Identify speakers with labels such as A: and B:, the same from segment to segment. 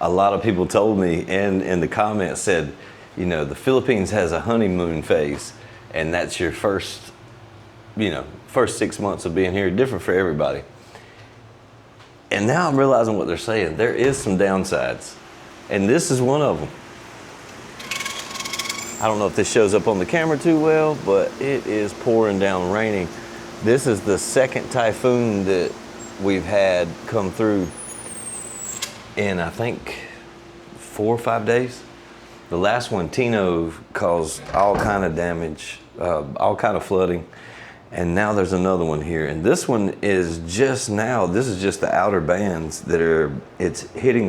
A: a lot of people told me, and in the comments said, you know, the Philippines has a honeymoon phase, and that's your first 6 months of being here, different for everybody. And now I'm realizing what they're saying. There is some downsides, and this is one of them. I don't know if this shows up on the camera too well, but it is pouring down raining. This is the second typhoon that we've had come through in, I think, 4 or 5 days. The last one, Tino, caused all kind of damage, all kind of flooding. And now there's another one here. And this one is just now, this is just the outer bands that it's hitting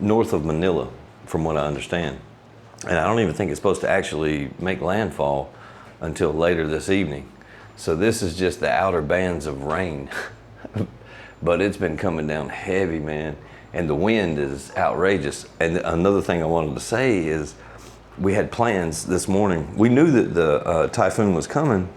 A: north of Manila, from what I understand. And I don't even think it's supposed to actually make landfall until later this evening. So this is just the outer bands of rain. But it's been coming down heavy, man. And the wind is outrageous. And another thing I wanted to say is we had plans this morning. We knew that the typhoon was coming,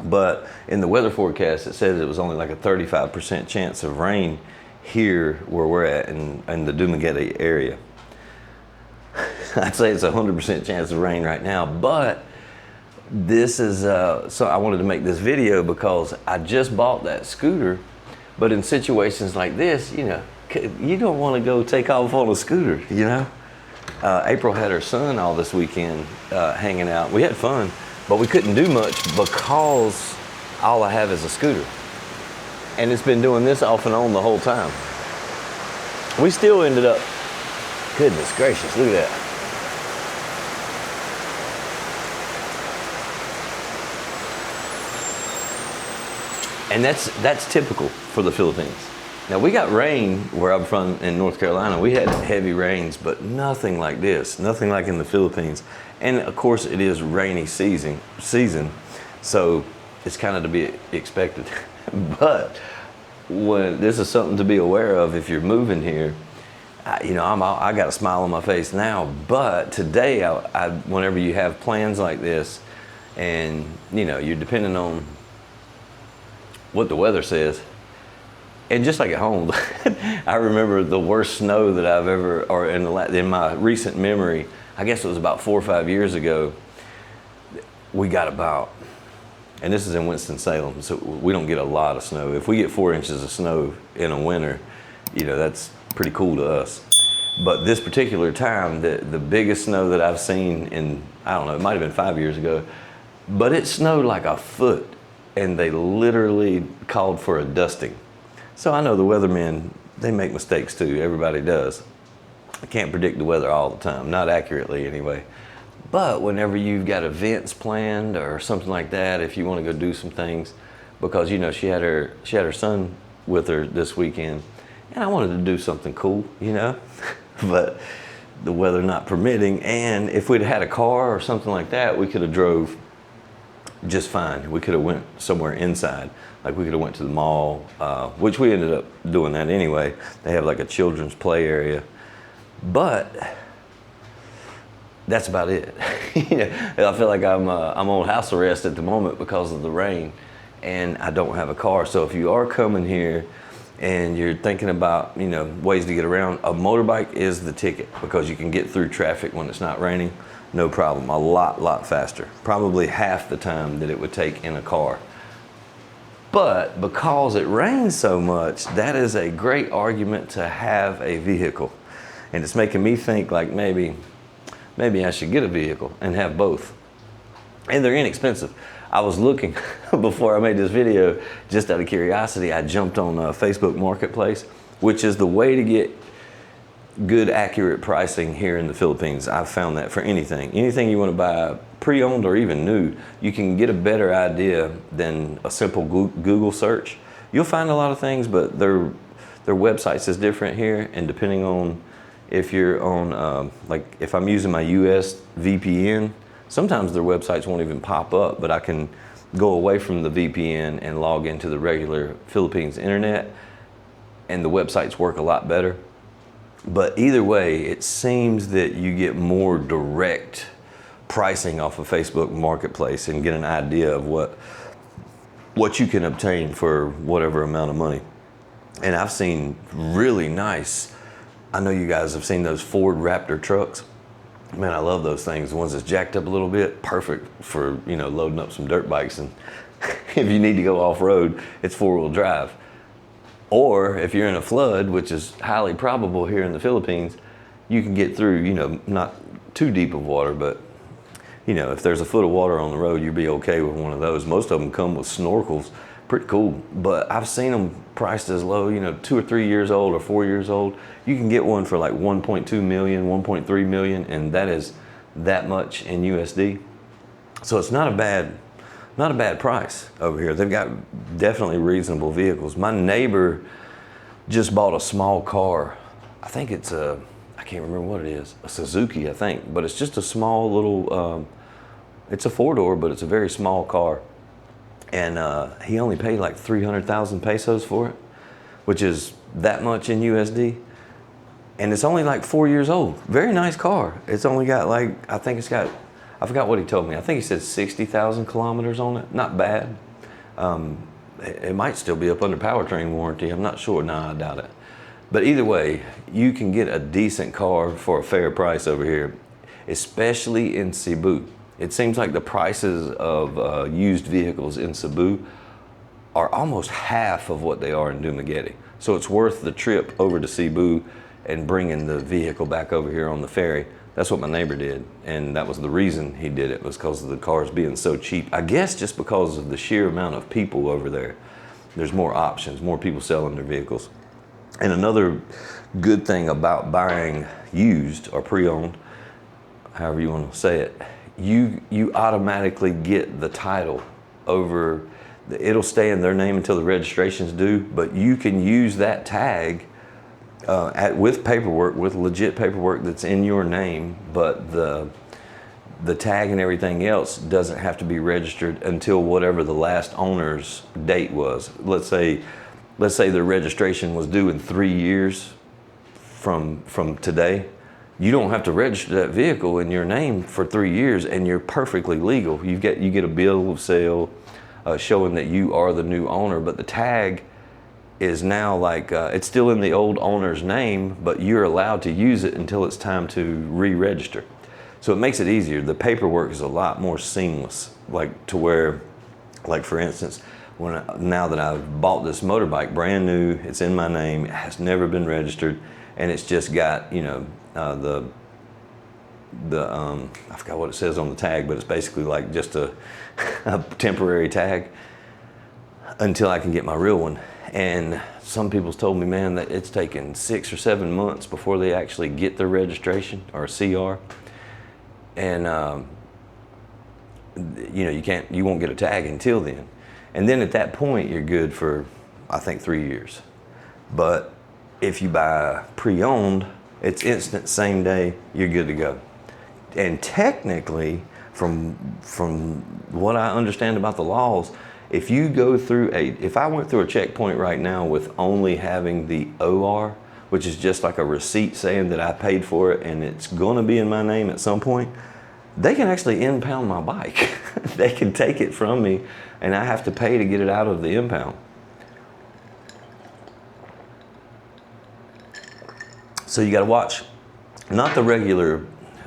A: but in the weather forecast, it says it was only like a 35% chance of rain here where we're at in the Dumaguete area. I'd say it's a 100% chance of rain right now, but this is, so I wanted to make this video because I just bought that scooter, but in situations like this, you know, you don't want to go take off on a scooter, you know? April had her son all this weekend hanging out. We had fun, but we couldn't do much because all I have is a scooter. And it's been doing this off and on the whole time. We still ended up, goodness gracious, look at that. And that's typical for the Philippines. Now we got rain where I'm from in North Carolina. We had heavy rains, but nothing like this, nothing like in the Philippines. And of course it is rainy season, so it's kind of to be expected. But when this is something to be aware of if you're moving here, you know, I got a smile on my face now. But today, whenever you have plans like this, and you know you're depending on what the weather says. And just like at home, I remember the worst snow that I've ever, or in my recent memory, I guess it was about 4 or 5 years ago, we got about, and this is in Winston-Salem, so we don't get a lot of snow. If we get 4 inches of snow in a winter, you know, that's pretty cool to us. But this particular time, the biggest snow that I've seen in, I don't know, it might have been 5 years ago, but it snowed like a foot, and they literally called for a dusting. So I know the weathermen, they make mistakes too, everybody does. I can't predict the weather all the time, not accurately anyway. But whenever you've got events planned or something like that, if you want to go do some things, because you know she had her son with her this weekend, and I wanted to do something cool, you know, but the weather not permitting. And if we'd had a car or something like that, we could have drove just fine. We could have went somewhere inside, like we could have went to the mall, which we ended up doing that anyway. They have like a children's play area, but that's about it. I feel like I'm on house arrest at the moment because of the rain, and I don't have a car. So if you are coming here and you're thinking about, you know, ways to get around, a motorbike is the ticket because you can get through traffic when it's not raining. No problem, a lot faster. Probably half the time that it would take in a car. But because it rains so much, that is a great argument to have a vehicle. And it's making me think like maybe I should get a vehicle and have both. And they're inexpensive. I was looking, before I made this video, just out of curiosity, I jumped on Facebook Marketplace, which is the way to get good, accurate pricing here in the Philippines. I've found that for anything you want to buy pre-owned or even new, you can get a better idea than a simple Google search. You'll find a lot of things, but their websites is different here, and depending on if you're on, like if I'm using my US VPN, sometimes their websites won't even pop up, but I can go away from the VPN and log into the regular Philippines internet, and the websites work a lot better. But either way, it seems that you get more direct pricing off of Facebook Marketplace and get an idea of what you can obtain for whatever amount of money. And I've seen really nice I know you guys have seen those Ford Raptor trucks. Man, I love those things. The ones that's jacked up a little bit, perfect for, you know, loading up some dirt bikes. And if you need to go off-road, it's four-wheel drive. Or if you're in a flood, which is highly probable here in the Philippines, you can get through, you know, not too deep of water, but, you know, if there's a foot of water on the road, you'll be okay with one of those. Most of them come with snorkels. Pretty cool. But I've seen them priced as low, you know, 2 or 3 years old or 4 years old. You can get one for like 1.2 million, 1.3 million, and that is that much in USD. So it's not a bad price over here. They've got definitely reasonable vehicles. My neighbor just bought a small car. I think it's I can't remember what it is, a Suzuki, I think, but it's just a small little, it's a 4-door, but it's a very small car. And he only paid like 300,000 pesos for it, which is that much in USD. And it's only like 4 years old. Very nice car. It's only got like, I think it's got, I forgot what he told me. I think he said 60,000 kilometers on it. Not bad. It might still be up under powertrain warranty. I'm not sure. No, I doubt it. But either way, you can get a decent car for a fair price over here, especially in Cebu. It seems like the prices of used vehicles in Cebu are almost half of what they are in Dumaguete. So it's worth the trip over to Cebu and bringing the vehicle back over here on the ferry. That's what my neighbor did, and that was the reason he did it, was because of the cars being so cheap. I guess just because of the sheer amount of people over there. There's more options, more people selling their vehicles. And another good thing about buying used or pre-owned, however you want to say it, you automatically get the title over, it'll stay in their name until the registration's due, but you can use that tag with paperwork, with legit paperwork that's in your name, but the tag and everything else doesn't have to be registered until whatever the last owner's date was. Let's say the registration was due in 3 years from today. You don't have to register that vehicle in your name for 3 years, and you're perfectly legal. You get a bill of sale showing that you are the new owner, but the tag is now like, it's still in the old owner's name, but you're allowed to use it until it's time to re-register. So it makes it easier. The paperwork is a lot more seamless, like to where, like for instance, now that I've bought this motorbike, brand new, it's in my name, it has never been registered, and it's just got, you know, I forgot what it says on the tag, but it's basically like just a temporary tag until I can get my real one. And some people's told me, man, that it's taken 6 or 7 months before they actually get their registration or CR. And you know, you won't get a tag until then. And then at that point, you're good for, I think, 3 years. But if you buy pre-owned, it's instant, same day, you're good to go. And technically, from what I understand about the laws, if you go through if I went through a checkpoint right now with only having the OR, which is just like a receipt saying that I paid for it and it's gonna be in my name at some point, they can actually impound my bike. They can take it from me and I have to pay to get it out of the impound. So you gotta watch, not the regular,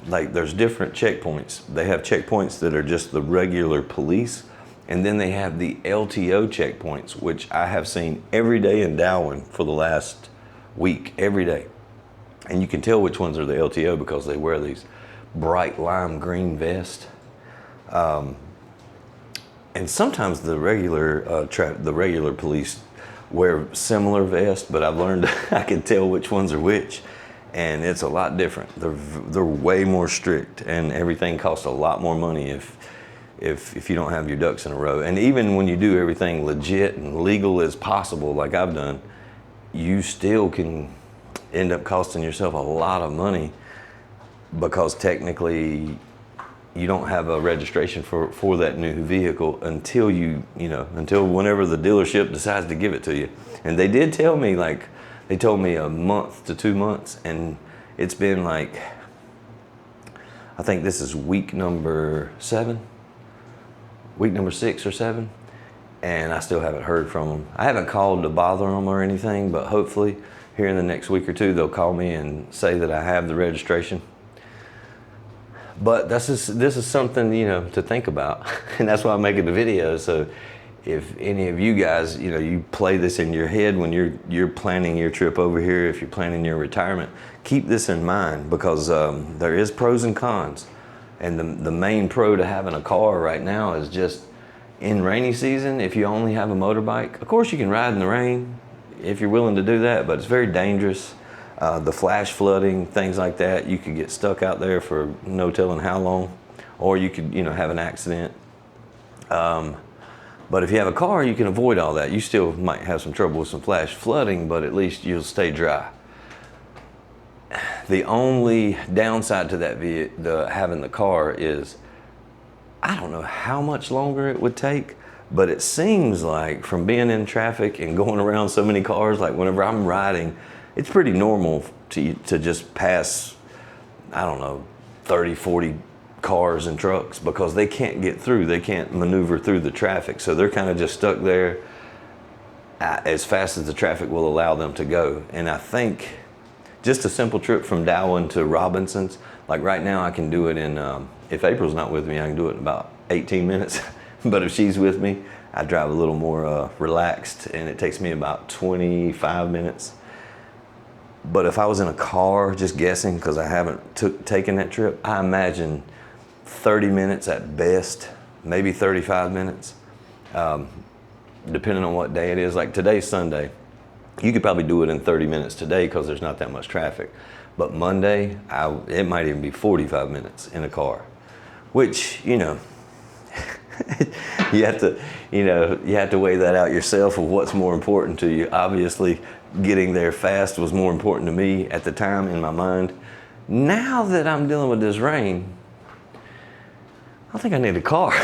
A: like there's different checkpoints. They have checkpoints that are just the regular police, and then they have the LTO checkpoints, which I have seen every day in Darwin for the last week, every day. And you can tell which ones are the LTO because they wear these bright lime green vests. And sometimes the regular police wear similar vests, but I've learned I can tell which ones are which, and it's a lot different. They're way more strict, and everything costs a lot more money if you don't have your ducks in a row. And even when you do everything legit and legal as possible, like I've done, you still can end up costing yourself a lot of money because technically you don't have a registration for that new vehicle until until whenever the dealership decides to give it to you. And they did tell me, like, they told me a month to 2 months, and it's been like, I think this is week number 6 or 7, and I still haven't heard from them. I haven't called to bother them or anything, but hopefully here in the next week or two, they'll call me and say that I have the registration. But this is something, you know, to think about, and that's why I'm making the video. So if any of you guys, you know, you play this in your head when you're planning your trip over here, if you're planning your retirement, keep this in mind, because there is pros and cons. And the main pro to having a car right now is just in rainy season, if you only have a motorbike, of course you can ride in the rain if you're willing to do that, but it's very dangerous. The flash flooding, things like that, you could get stuck out there for no telling how long, or you could, you know, have an accident. But if you have a car, you can avoid all that. You still might have some trouble with some flash flooding, but at least you'll stay dry. The only downside to that having the car is, I don't know how much longer it would take, but it seems like from being in traffic and going around so many cars, like whenever I'm riding, it's pretty normal to just pass, I don't know, 30, 40 cars and trucks, because they can't get through. They can't maneuver through the traffic. So they're kind of just stuck there as fast as the traffic will allow them to go. And I think just a simple trip from Darwin to Robinson's, like right now I can do it in, if April's not with me, I can do it in about 18 minutes. But if she's with me, I drive a little more relaxed, and it takes me about 25 minutes. But if I was in a car, just guessing, because I haven't taken that trip, I imagine 30 minutes at best, maybe 35 minutes, depending on what day it is. Like today's Sunday. You could probably do it in 30 minutes today because there's not that much traffic. But Monday, it might even be 45 minutes in a car, which, you know, you have to weigh that out yourself of what's more important to you. Obviously, getting there fast was more important to me at the time in my mind. Now that I'm dealing with this rain, I think I need a car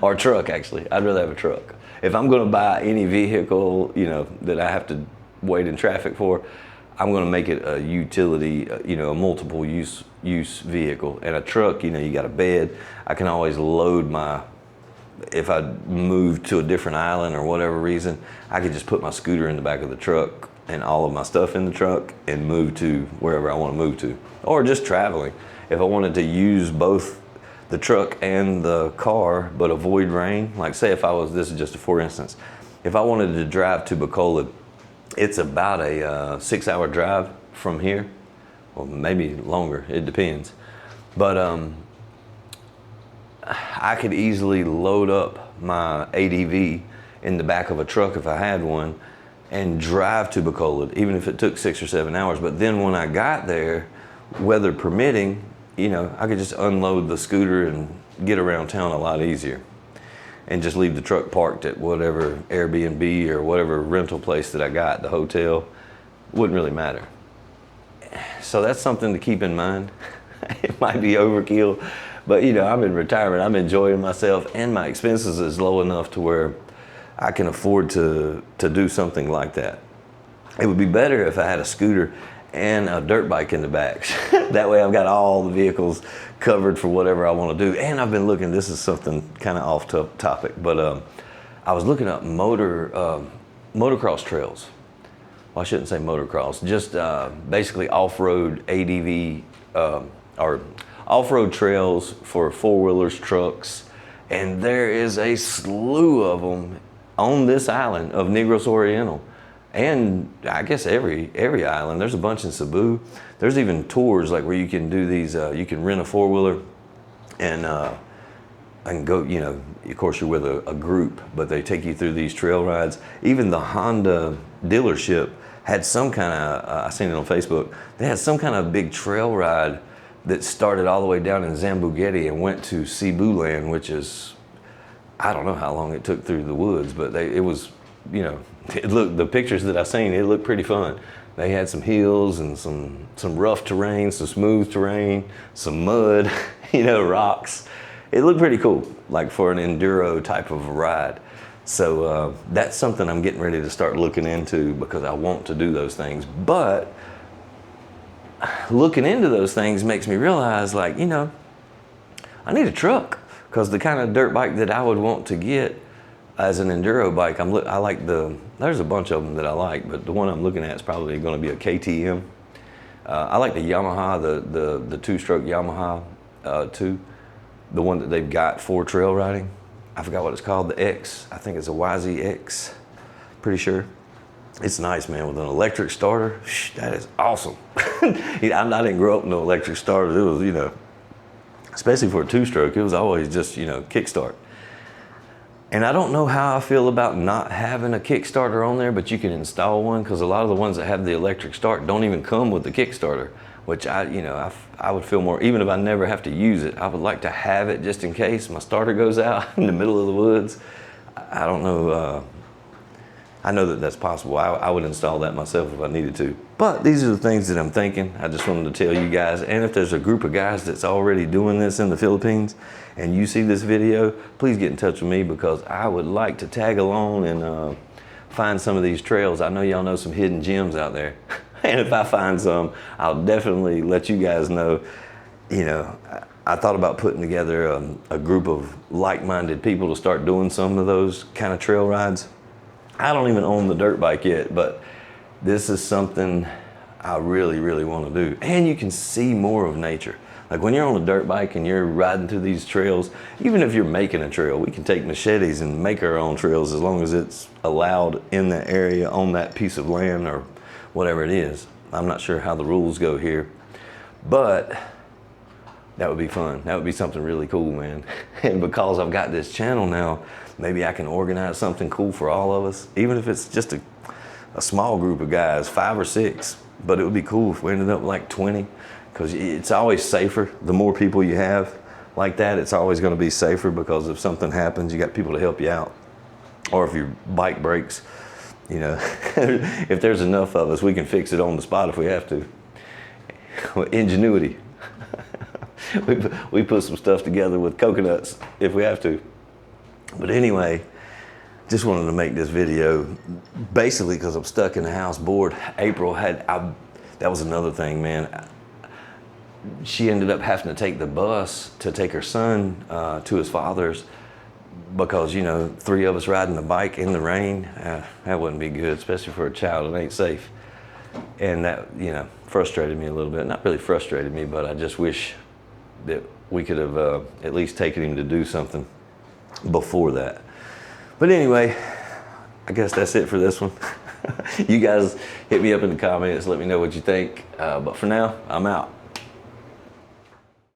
A: or a truck. Actually, I'd rather have a truck. If I'm going to buy any vehicle, you know, that I have to wait in traffic for, I'm going to make it a utility, you know, a multiple use vehicle. And a truck, you know, you got a bed. I can always load if I move to a different island or whatever reason, I could just put my scooter in the back of the truck and all of my stuff in the truck and move to wherever I want to move to. Or just traveling. If I wanted to use both the truck and the car but avoid rain, like say if this is just a for instance, if I wanted to drive to Bacola, it's about a 6-hour drive from here, or maybe longer, it depends. But I could easily load up my ADV in the back of a truck if I had one and drive to Bacola, even if it took 6 or 7 hours. But then when I got there, weather permitting, you know, I could just unload the scooter and get around town a lot easier, and just leave the truck parked at whatever Airbnb or whatever rental place that I got, the hotel. Wouldn't really matter. So that's something to keep in mind. It might be overkill, but you know, I'm in retirement, I'm enjoying myself, and my expenses is low enough to where I can afford to do something like that. It would be better if I had a scooter and a dirt bike in the back. That way I've got all the vehicles covered for whatever I want to do. And I've been looking, this is something kind of off topic, but I was looking up motocross trails. Well, I shouldn't say motocross, just basically off-road ADV or off-road trails for four-wheelers, trucks. And there is a slew of them on this island of Negros Oriental. And I guess every island. There's a bunch in Cebu. There's even tours like where you can do these, you can rent a four-wheeler and go, you know, of course you're with a group, but they take you through these trail rides. Even the Honda dealership had some kind of, I seen it on Facebook, they had some kind of big trail ride that started all the way down in Zambugeti and went to Cebu Land, which is, I don't know how long it took through the woods, but it was, you know, the pictures that I seen, it looked pretty fun. They had some hills and some rough terrain, some smooth terrain, some mud, you know, rocks. It looked pretty cool, like for an enduro type of a ride. So that's something I'm getting ready to start looking into because I want to do those things. But looking into those things makes me realize, like, you know, I need a truck, because the kind of dirt bike that I would want to get, as an enduro bike, I like there's a bunch of them that I like, but the one I'm looking at is probably going to be a KTM. I like the Yamaha, the two-stroke Yamaha too, the one that they've got for trail riding. I forgot what it's called, the X. I think it's a YZX, pretty sure. It's nice, man, with an electric starter. That is awesome. I didn't grow up with no electric starters. It was, you know, especially for a two-stroke, it was always just, you know, kickstart. And I don't know how I feel about not having a Kickstarter on there, but you can install one, because a lot of the ones that have the electric start don't even come with the Kickstarter, which I would feel more, even if I never have to use it, I would like to have it just in case my starter goes out in the middle of the woods. I don't know. I know that that's possible. I would install that myself if I needed to. But these are the things that I'm thinking. I just wanted to tell you guys. And if there's a group of guys that's already doing this in the Philippines and you see this video, please get in touch with me, because I would like to tag along and find some of these trails. I know y'all know some hidden gems out there. And if I find some, I'll definitely let you guys know. You know, I thought about putting together a group of like-minded people to start doing some of those kind of trail rides. I don't even own the dirt bike yet, but this is something I really, really want to do. And you can see more of nature. Like when you're on a dirt bike and you're riding through these trails, even if you're making a trail, we can take machetes and make our own trails as long as it's allowed in that area on that piece of land or whatever it is. I'm not sure how the rules go here, but that would be fun. That would be something really cool, man. And because I've got this channel now, maybe I can organize something cool for all of us, even if it's just a small group of guys, 5 or 6. But it would be cool if we ended up like 20, because it's always safer. The more people you have like that, it's always going to be safer, because if something happens, you got people to help you out. Or if your bike breaks, you know, if there's enough of us, we can fix it on the spot if we have to. Ingenuity. We put some stuff together with coconuts if we have to. But anyway, just wanted to make this video basically because I'm stuck in the house bored. April that was another thing, man. She ended up having to take the bus to take her son to his father's, because, you know, 3 of us riding the bike in the rain, that wouldn't be good, especially for a child. It ain't safe. And that, you know, frustrated me a little bit. Not really frustrated me, but I just wish that we could have at least taken him to do something before that. But anyway, I guess that's it for this one. You guys hit me up in the comments, let me know what you think. But for now, I'm out.